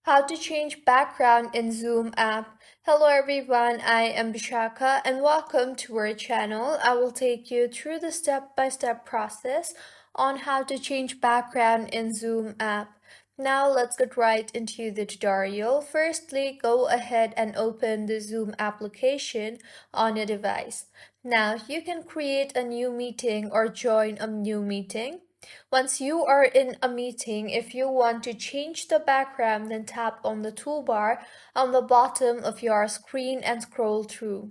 How to change background in Zoom app. Hello everyone, I am Bishaka and welcome to our channel. I will take you through the step-by-step process on how to change background in Zoom app. Now let's get right into the tutorial. Firstly, go ahead and open the Zoom application on your device. Now you can create a new meeting or join a new meeting. Once you are in a meeting, if you want to change the background, then tap on the toolbar on the bottom of your screen and scroll through.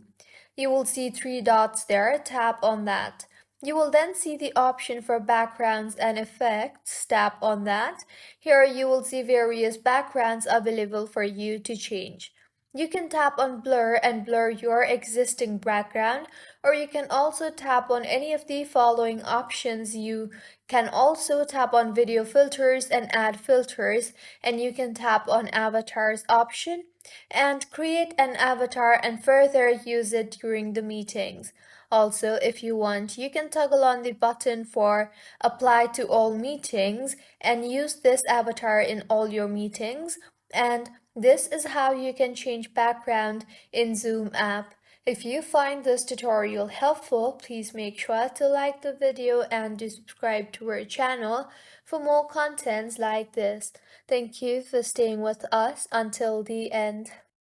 You will see three dots there, tap on that. You will then see the option for backgrounds and effects, tap on that. Here you will see various backgrounds available for you to change. You can tap on blur and blur your existing background, or you can also tap on any of the following options. You can also tap on video filters and add filters, and you can tap on avatars option and create an avatar and further use it during the meetings. Also, if you want, you can toggle on the button for apply to all meetings and use this avatar in all your meetings. And this is how you can change background in Zoom app. If you find this tutorial helpful, please make sure to like the video and to subscribe to our channel for more contents like this. Thank you for staying with us until the end.